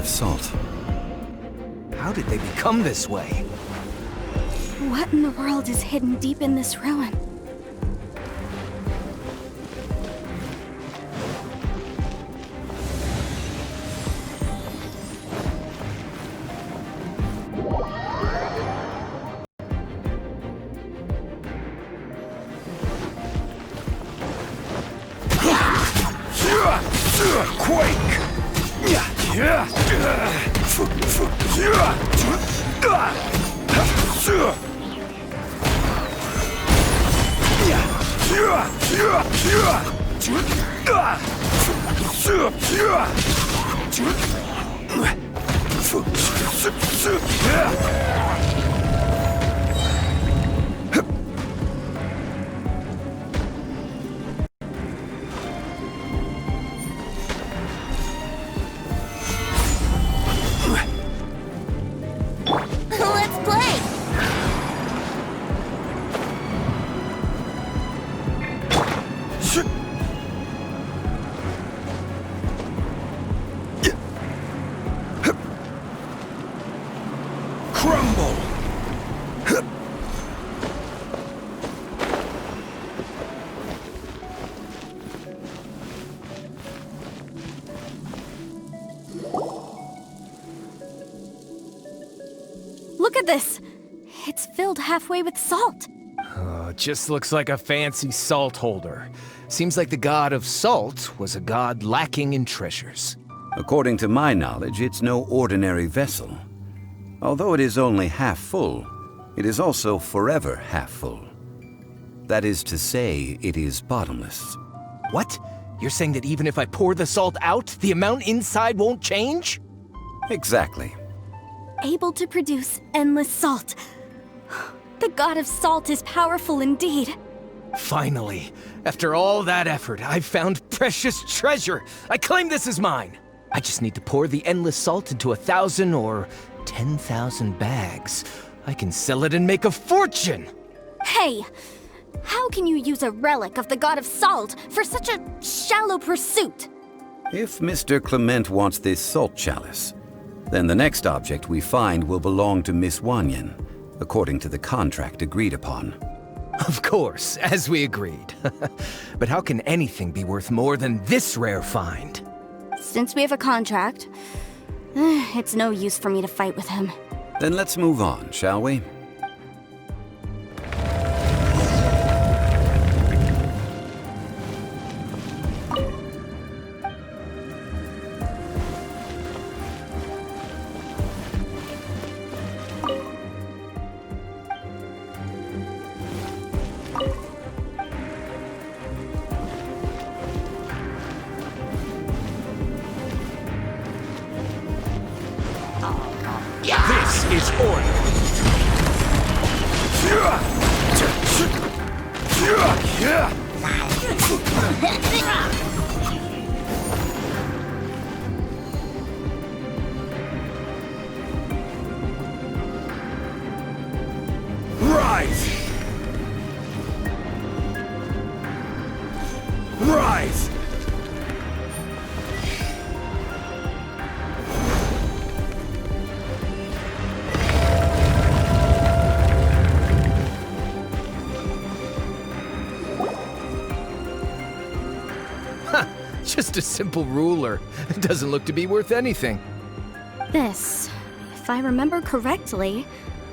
of salt. How did they become this way? What in the world is hidden deep in this ruin? Let's play! Crumble! Look at this! It's filled halfway with salt. Just looks like a fancy salt holder. Seems like the god of salt was a god lacking in treasures. According to my knowledge, it's no ordinary vessel. Although it is only half full, it is also forever half full. That is to say, it is bottomless. What? You're saying that even if I pour the salt out, the amount inside won't change? Exactly. Able to produce endless salt. The god of salt is powerful indeed. Finally, after all that effort, I've found precious treasure. I claim this as mine. I just need to pour the endless salt into 1,000 or 10,000 bags. I can sell it and make a fortune! Hey! How can you use a relic of the god of salt for such a shallow pursuit? If Mr. Clement wants this salt chalice, then the next object we find will belong to Miss Wanyan, according to the contract agreed upon. Of course, as we agreed. But how can anything be worth more than this rare find? Since we have a contract, it's no use for me to fight with him. Then let's move on, shall we? This is order! Rise! Rise! Just a simple ruler. It doesn't look to be worth anything. This, if I remember correctly,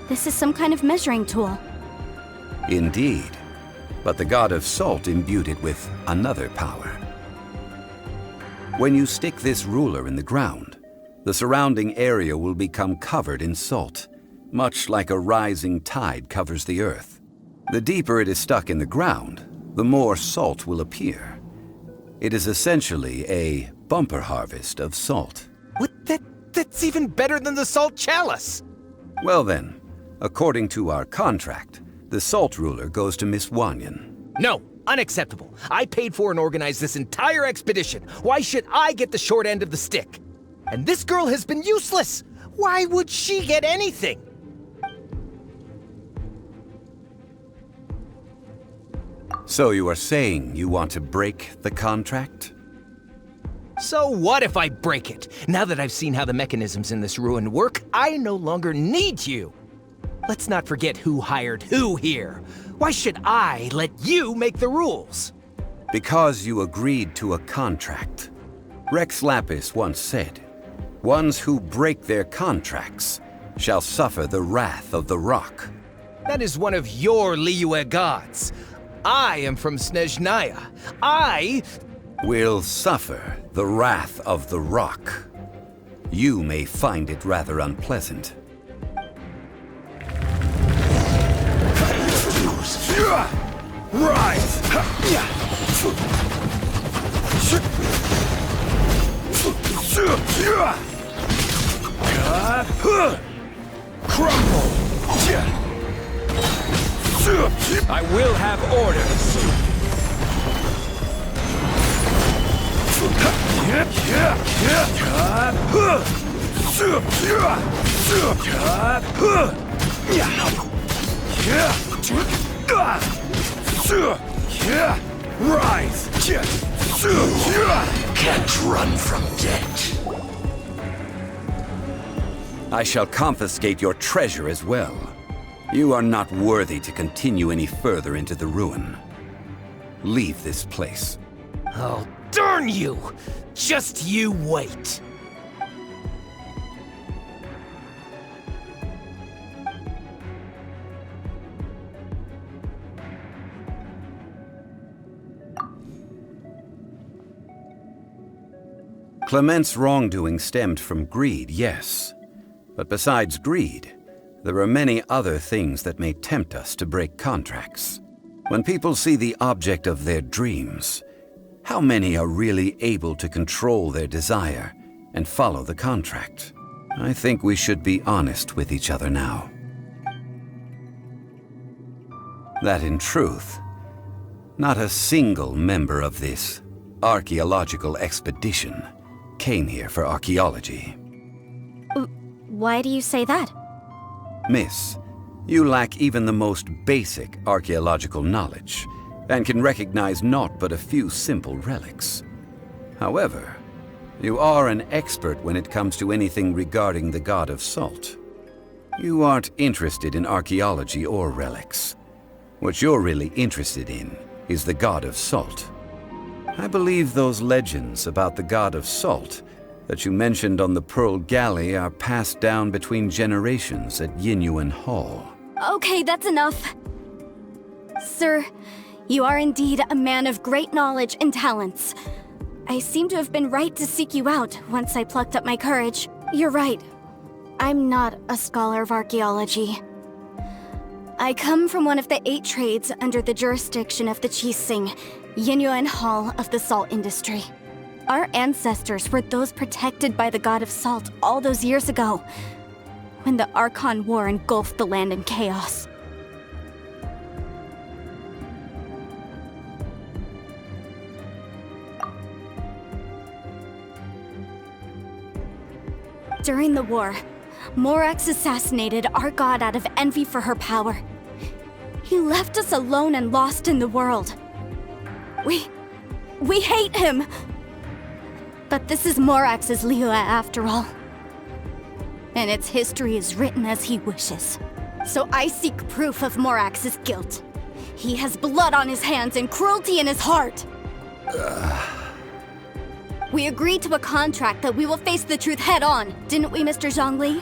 this is some kind of measuring tool. Indeed. But the god of salt imbued it with another power. When you stick this ruler in the ground, the surrounding area will become covered in salt, much like a rising tide covers the earth. The deeper it is stuck in the ground, the more salt will appear. It is essentially a bumper harvest of salt. What? That's even better than the salt chalice! Well then, according to our contract, the salt ruler goes to Miss Wanyan. No, unacceptable. I paid for and organized this entire expedition. Why should I get the short end of the stick? And this girl has been useless! Why would she get anything? So you are saying you want to break the contract? So what if I break it? Now that I've seen how the mechanisms in this ruin work, I no longer need you. Let's not forget who hired who here. Why should I let you make the rules? Because you agreed to a contract. Rex Lapis once said, "Ones who break their contracts shall suffer the wrath of the rock." That is one of your Liyue gods. I am from Snezhnaya. I Will suffer the wrath of the rock. You may find it rather unpleasant. Rise! Crumble! I will have orders! Rise! Can't run from death. I shall confiscate your treasure as well. You are not worthy to continue any further into the ruin. Leave this place. Oh, darn you! Just you wait. Clement's wrongdoing stemmed from greed, yes. But besides greed, there are many other things that may tempt us to break contracts. When people see the object of their dreams, how many are really able to control their desire and follow the contract? I think we should be honest with each other now. That in truth, not a single member of this archaeological expedition came here for archaeology. Why do you say that? Miss, you lack even the most basic archaeological knowledge, and can recognize naught but a few simple relics. However, you are an expert when it comes to anything regarding the god of salt. You aren't interested in archaeology or relics. What you're really interested in is the god of salt. I believe those legends about the god of salt that you mentioned on the Pearl Galley are passed down between generations at Yinyuan Hall. Okay, that's enough. Sir, you are indeed a man of great knowledge and talents. I seem to have been right to seek you out once I plucked up my courage. You're right. I'm not a scholar of archaeology. I come from one of the 8 trades under the jurisdiction of the Qixing, Yinyuan Hall of the salt industry. Our ancestors were those protected by the god of salt all those years ago, when the Archon War engulfed the land in chaos. During the war, Morax assassinated our god out of envy for her power. He left us alone and lost in the world. We hate him! But this is Morax's Liyue after all. And its history is written as he wishes. So I seek proof of Morax's guilt. He has blood on his hands and cruelty in his heart. We agreed to a contract that we will face the truth head on, didn't we, Mr. Zhongli?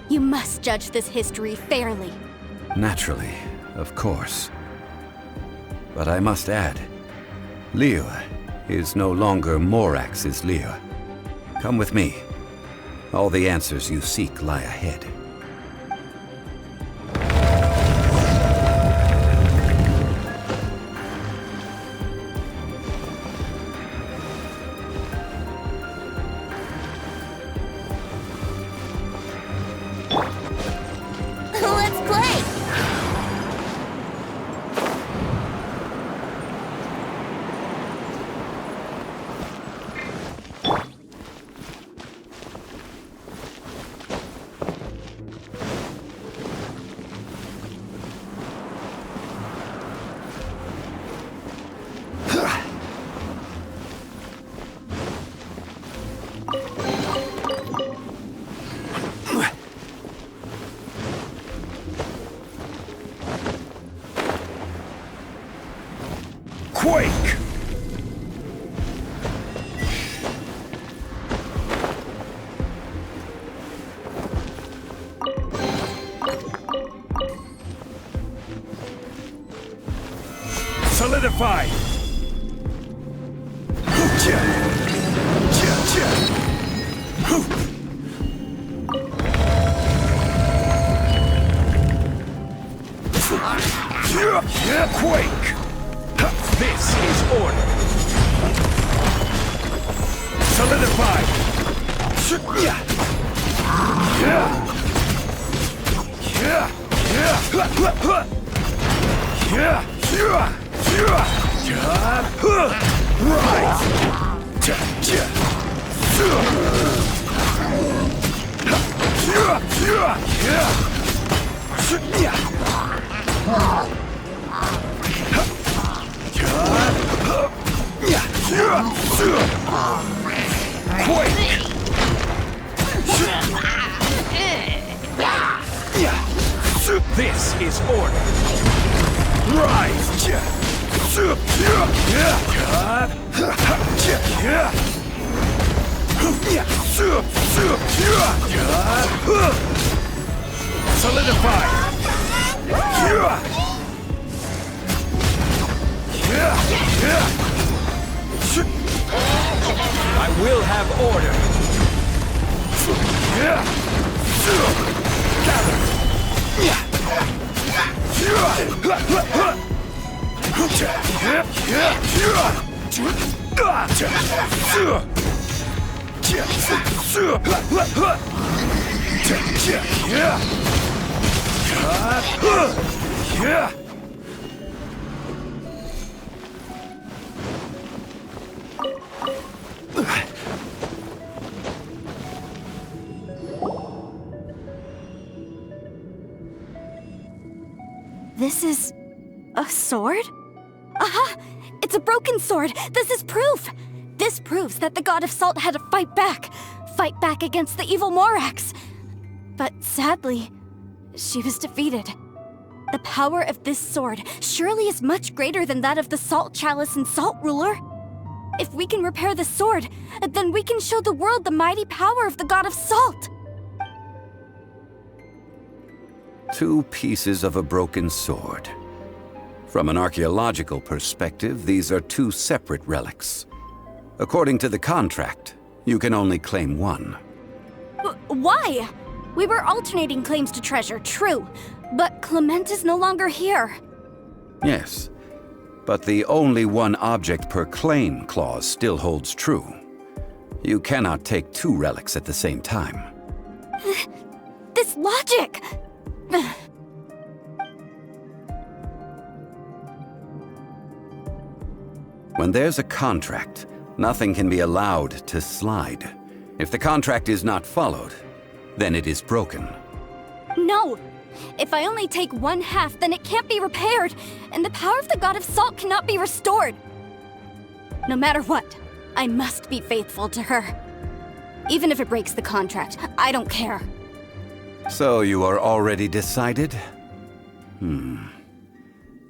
You must judge this history fairly. Naturally, of course. But I must add, Liyue is no longer Morax's Liyue. Come with me. All the answers you seek lie ahead. Let's play! Quake! Solidify! Quake! This is order! Solidify! This is order. Rise! Solidify! I will have order. Gather. This is a sword? Aha! It's a broken sword! This is proof! This proves that the God of Salt had to fight back against the evil Morax. But sadly, she was defeated. The power of this sword surely is much greater than that of the Salt Chalice and Salt Ruler. If we can repair the sword, then we can show the world the mighty power of the God of Salt. 2 pieces of a broken sword. From an archaeological perspective, these are 2 separate relics. According to the contract, you can only claim one. Why? We were alternating claims to treasure, true. But Clement is no longer here. Yes, but the only one object per claim clause still holds true. You cannot take 2 relics at the same time. This logic! When there's a contract, nothing can be allowed to slide. If the contract is not followed, then it is broken. No! If I only take 1/2, then it can't be repaired, and the power of the God of Salt cannot be restored. No matter what, I must be faithful to her. Even if it breaks the contract, I don't care. So you are already decided?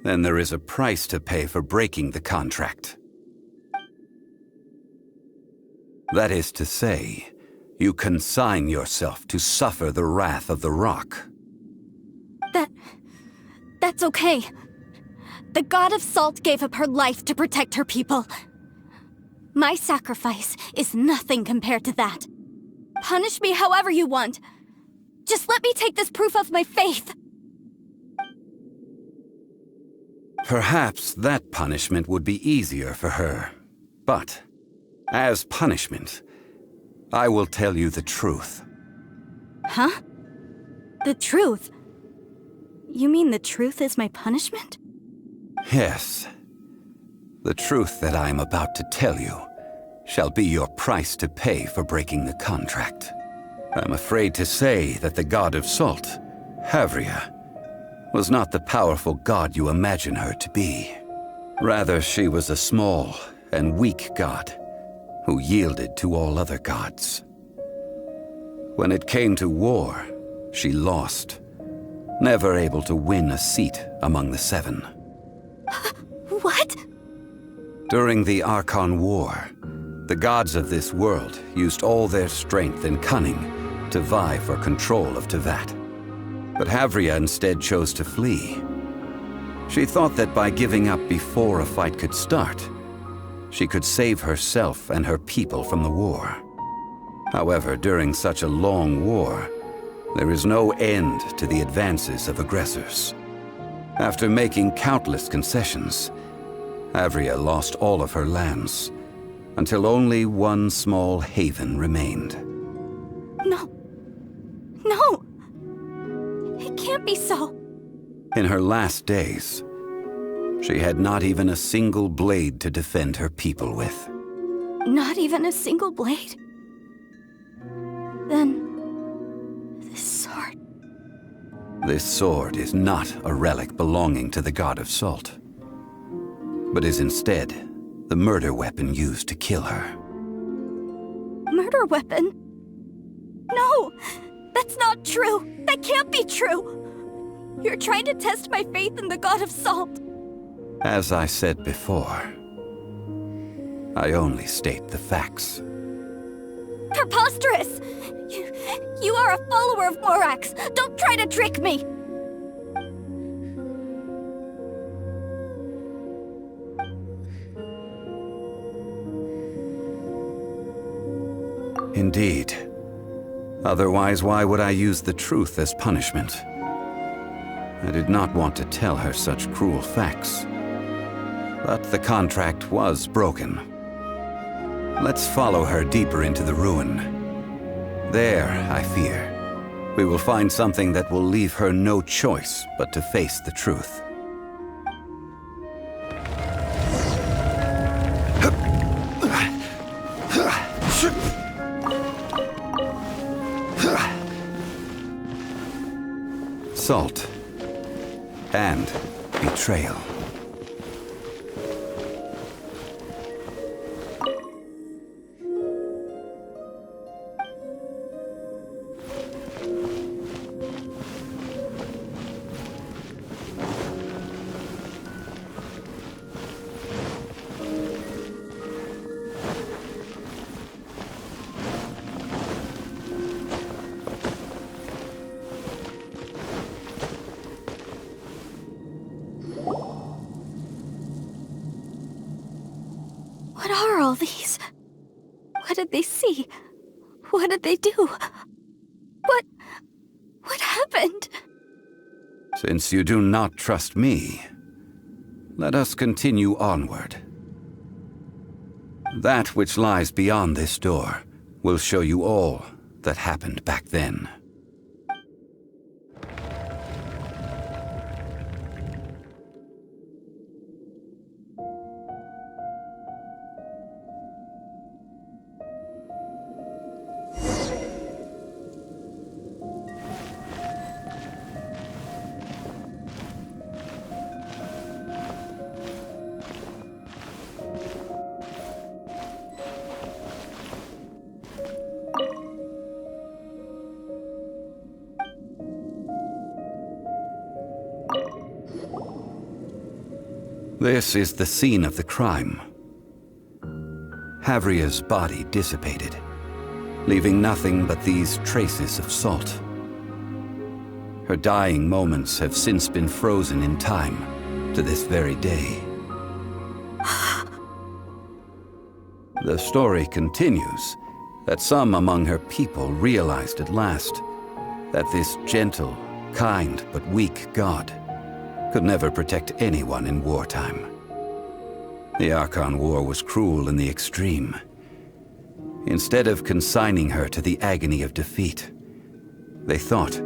Then there is a price to pay for breaking the contract. That is to say, you consign yourself to suffer the wrath of the rock. That's okay. The God of Salt gave up her life to protect her people. My sacrifice is nothing compared to that. Punish me however you want. Just let me take this proof of my faith. Perhaps that punishment would be easier for her. But, as punishment, I will tell you the truth. Huh? The truth? You mean the truth is my punishment? Yes. The truth that I am about to tell you shall be your price to pay for breaking the contract. I'm afraid to say that the God of Salt, Havria, was not the powerful god you imagine her to be. Rather, she was a small and weak god who yielded to all other gods. When it came to war, she lost, never able to win a seat among the 7. What? During the Archon War, the gods of this world used all their strength and cunning to vie for control of Tevat. But Havria instead chose to flee. She thought that by giving up before a fight could start, she could save herself and her people from the war. However, during such a long war, there is no end to the advances of aggressors. After making countless concessions, Havria lost all of her lands, until only one small haven remained. No. No! It can't be so. In her last days, she had not even a single blade to defend her people with. Not even a single blade? Then, this sword... This sword is not a relic belonging to the god of Salt, but is instead the murder weapon used to kill her. Murder weapon? No! That's not true! That can't be true! You're trying to test my faith in the god of Salt. As I said before, I only state the facts. Preposterous! You are a follower of Morax! Don't try to trick me! Indeed. Otherwise, why would I use the truth as punishment? I did not want to tell her such cruel facts. But the contract was broken. Let's follow her deeper into the ruin. There, I fear, we will find something that will leave her no choice but to face the truth. Salt and betrayal. What are all these? What did they see? What did they do? What happened? Since you do not trust me, let us continue onward. That which lies beyond this door will show you all that happened back then. This is the scene of the crime. Havria's body dissipated, leaving nothing but these traces of salt. Her dying moments have since been frozen in time to this very day. The story continues that some among her people realized at last that this gentle, kind, but weak god could never protect anyone in wartime. The Archon War was cruel in the extreme. Instead of consigning her to the agony of defeat, they thought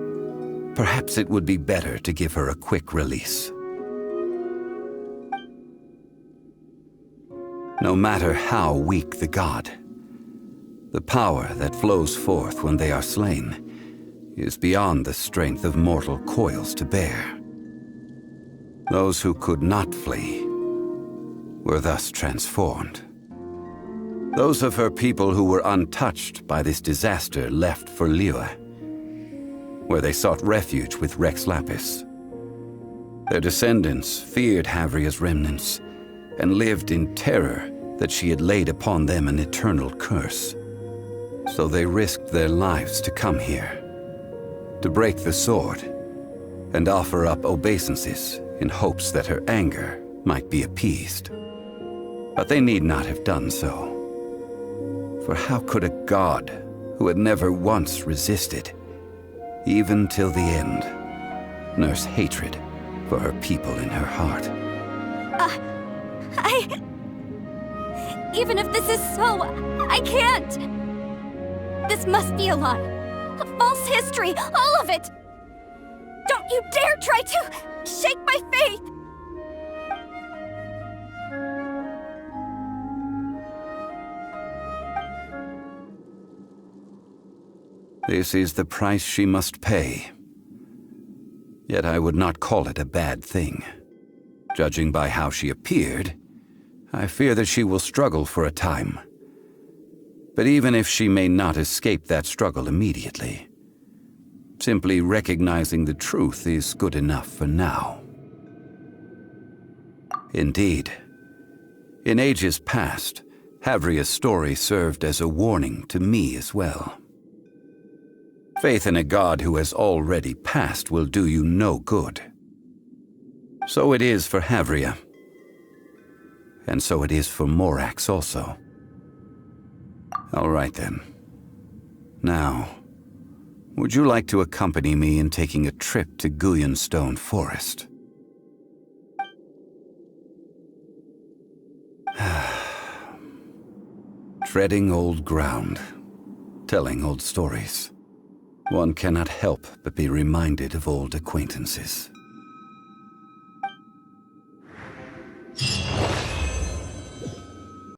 perhaps it would be better to give her a quick release. No matter how weak the god, the power that flows forth when they are slain is beyond the strength of mortal coils to bear. Those who could not flee were thus transformed. Those of her people who were untouched by this disaster left for Liyue, where they sought refuge with Rex Lapis. Their descendants feared Havria's remnants and lived in terror that she had laid upon them an eternal curse. So they risked their lives to come here, to break the sword, and offer up obeisances in hopes that her anger might be appeased. But they need not have done so. For how could a god who had never once resisted, even till the end, nurse hatred for her people in her heart? Even if this is so, I can't! This must be a lie. A false history, all of it! Don't you dare try to shake my faith! This is the price she must pay. Yet I would not call it a bad thing. Judging by how she appeared, I fear that she will struggle for a time. But even if she may not escape that struggle immediately, simply recognizing the truth is good enough for now. Indeed, in ages past, Havria's story served as a warning to me as well. Faith in a god who has already passed will do you no good. So it is for Havria. And so it is for Morax also. All right then. Now, would you like to accompany me in taking a trip to Guyanstone Forest? Treading old ground, telling old stories. One cannot help but be reminded of old acquaintances.